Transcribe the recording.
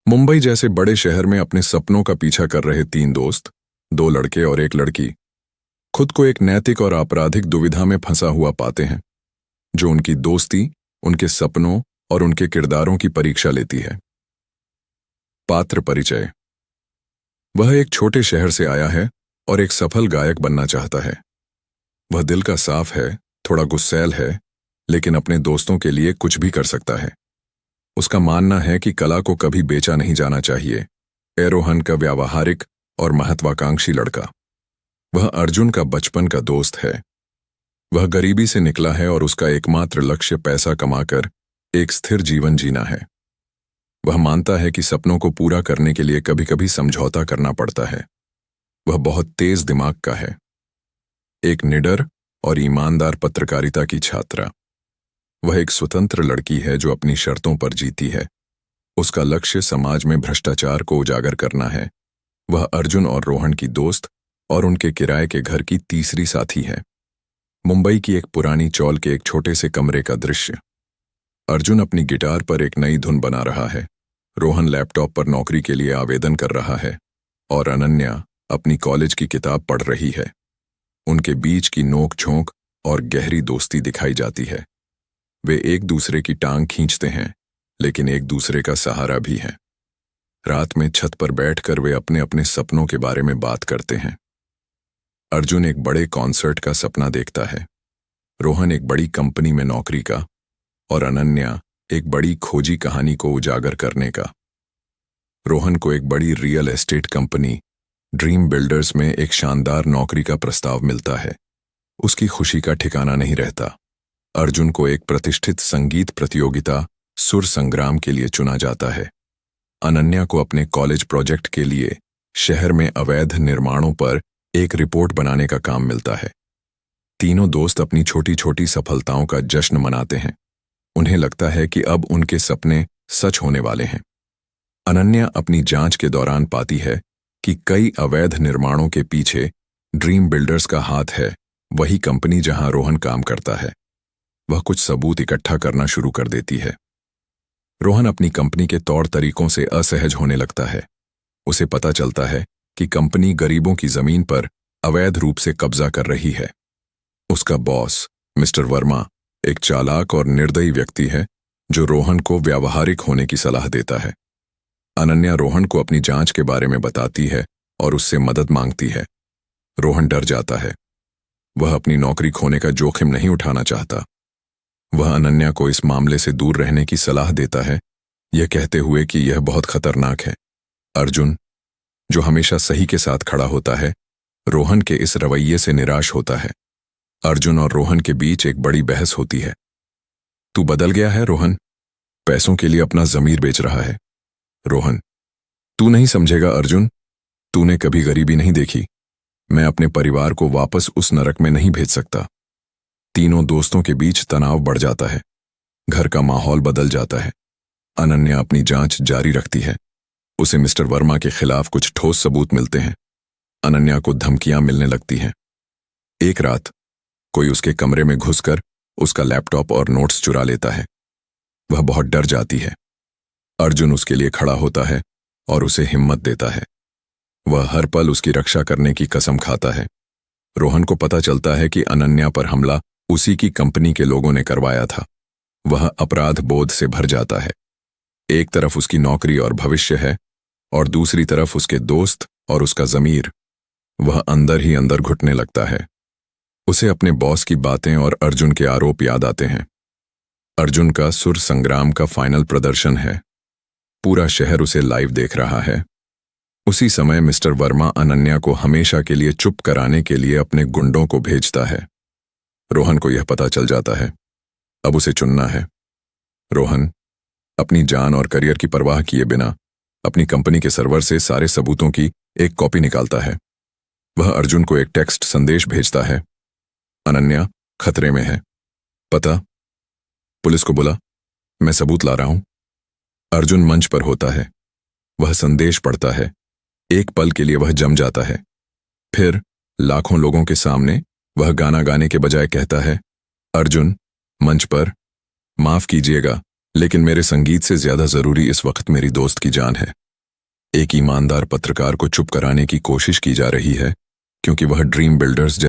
मुंबई जैसे बड़े शहर में अपने सपनों का पीछा कर रहे तीन दोस्त, दो लड़के और एक लड़की, खुद को एक नैतिक और आपराधिक दुविधा में फंसा हुआ पाते हैं, जो उनकी दोस्ती, उनके सपनों और उनके किरदारों की परीक्षा लेती है। पात्र परिचय। वह एक छोटे शहर से आया है और एक सफल गायक बनना चाहता है। वह दिल का साफ है, थोड़ा गुस्सैल है, लेकिन अपने दोस्तों के लिए कुछ भी कर सकता है। उसका मानना है कि कला को कभी बेचा नहीं जाना चाहिए। रोहन का व्यावहारिक और महत्वाकांक्षी लड़का। वह अर्जुन का बचपन का दोस्त है। वह गरीबी से निकला है और उसका एकमात्र लक्ष्य पैसा कमाकर एक स्थिर जीवन जीना है। वह मानता है कि सपनों को पूरा करने के लिए कभी कभी समझौता करना पड़ता है। वह बहुत तेज दिमाग का है। एक निडर और ईमानदार पत्रकारिता की छात्रा। वह एक स्वतंत्र लड़की है जो अपनी शर्तों पर जीती है। उसका लक्ष्य समाज में भ्रष्टाचार को उजागर करना है। वह अर्जुन और रोहन की दोस्त और उनके किराए के घर की तीसरी साथी है। मुंबई की एक पुरानी चौल के एक छोटे से कमरे का दृश्य। अर्जुन अपनी गिटार पर एक नई धुन बना रहा है। रोहन लैपटॉप पर नौकरी के लिए आवेदन कर रहा है और अनन्या अपनी कॉलेज की किताब पढ़ रही है। उनके बीच की नोक-झोंक और गहरी दोस्ती दिखाई जाती है। वे एक दूसरे की टांग खींचते हैं, लेकिन एक दूसरे का सहारा भी हैं। रात में छत पर बैठकर वे अपने अपने सपनों के बारे में बात करते हैं। अर्जुन एक बड़े कॉन्सर्ट का सपना देखता है, रोहन एक बड़ी कंपनी में नौकरी का और अनन्या एक बड़ी खोजी कहानी को उजागर करने का। रोहन को एक बड़ी real estate company dream builders में एक शानदार नौकरी का प्रस्ताव मिलता है। उसकी खुशी का ठिकाना नहीं रहता। अर्जुन को एक प्रतिष्ठित संगीत प्रतियोगिता सुर संग्राम के लिए चुना जाता है। अनन्या को अपने कॉलेज प्रोजेक्ट के लिए शहर में अवैध निर्माणों पर एक रिपोर्ट बनाने का काम मिलता है। तीनों दोस्त अपनी छोटी छोटी सफलताओं का जश्न मनाते हैं। उन्हें लगता है कि अब उनके सपने सच होने वाले हैं। अनन्या अपनी जांच के दौरान पाती है कि कई अवैध निर्माणों के पीछे ड्रीम बिल्डर्स का हाथ है, वही कंपनी जहां रोहन काम करता है। वह कुछ सबूत इकट्ठा करना शुरू कर देती है। रोहन अपनी कंपनी के तौर तरीकों से असहज होने लगता है। उसे पता चलता है कि कंपनी गरीबों की जमीन पर अवैध रूप से कब्जा कर रही है। उसका बॉस मिस्टर वर्मा एक चालाक और निर्दयी व्यक्ति है जो रोहन को व्यावहारिक होने की सलाह देता है। अनन्या रोहन को अपनी जांच के बारे में बताती है और उससे मदद मांगती है। रोहन डर जाता है। वह अपनी नौकरी खोने का जोखिम नहीं उठाना चाहता। वह अनन्या को इस मामले से दूर रहने की सलाह देता है, यह कहते हुए कि यह बहुत खतरनाक है। अर्जुन, जो हमेशा सही के साथ खड़ा होता है, रोहन के इस रवैये से निराश होता है। अर्जुन और रोहन के बीच एक बड़ी बहस होती है। तू बदल गया है रोहन, पैसों के लिए अपना ज़मीर बेच रहा है। रोहन, तू नहीं समझेगा अर्जुन, तूने कभी गरीबी नहीं देखी। मैं अपने परिवार को वापस उस नरक में नहीं भेज सकता। तीनों दोस्तों के बीच तनाव बढ़ जाता है। घर का माहौल बदल जाता है। अनन्या अपनी जांच जारी रखती है। उसे मिस्टर वर्मा के खिलाफ कुछ ठोस सबूत मिलते हैं। अनन्या को धमकियां मिलने लगती हैं। एक रात कोई उसके कमरे में घुसकर उसका लैपटॉप और नोट्स चुरा लेता है। वह बहुत डर जाती है। अर्जुन उसके लिए खड़ा होता है और उसे हिम्मत देता है। वह हर पल उसकी रक्षा करने की कसम खाता है। रोहन को पता चलता है कि अनन्या पर हमला उसी की कंपनी के लोगों ने करवाया था। वह अपराध बोध से भर जाता है। एक तरफ उसकी नौकरी और भविष्य है और दूसरी तरफ उसके दोस्त और उसका ज़मीर। वह अंदर ही अंदर घुटने लगता है। उसे अपने बॉस की बातें और अर्जुन के आरोप याद आते हैं। अर्जुन का सुर संग्राम का फाइनल प्रदर्शन है। पूरा शहर उसे लाइव देख रहा है। उसी समय मिस्टर वर्मा अनन्या को हमेशा के लिए चुप कराने के लिए अपने गुंडों को भेजता है। रोहन को यह पता चल जाता है। अब उसे चुनना है। रोहन अपनी जान और करियर की परवाह किए बिना अपनी कंपनी के सर्वर से सारे सबूतों की एक कॉपी निकालता है। वह अर्जुन को एक टेक्स्ट संदेश भेजता है। अनन्या खतरे में है। पता? पुलिस को बुला, मैं सबूत ला रहा हूं। अर्जुन मंच पर होता है। वह संदेश पढ़ता है। एक पल के लिए वह जम जाता है। फिर लाखों लोगों के सामने वह गाना गाने के बजाय कहता है, अर्जुन मंच पर, माफ कीजिएगा लेकिन मेरे संगीत से ज्यादा जरूरी इस वक्त मेरी दोस्त की जान है। एक ईमानदार पत्रकार को चुप कराने की कोशिश की जा रही है क्योंकि वह ड्रीम बिल्डर्स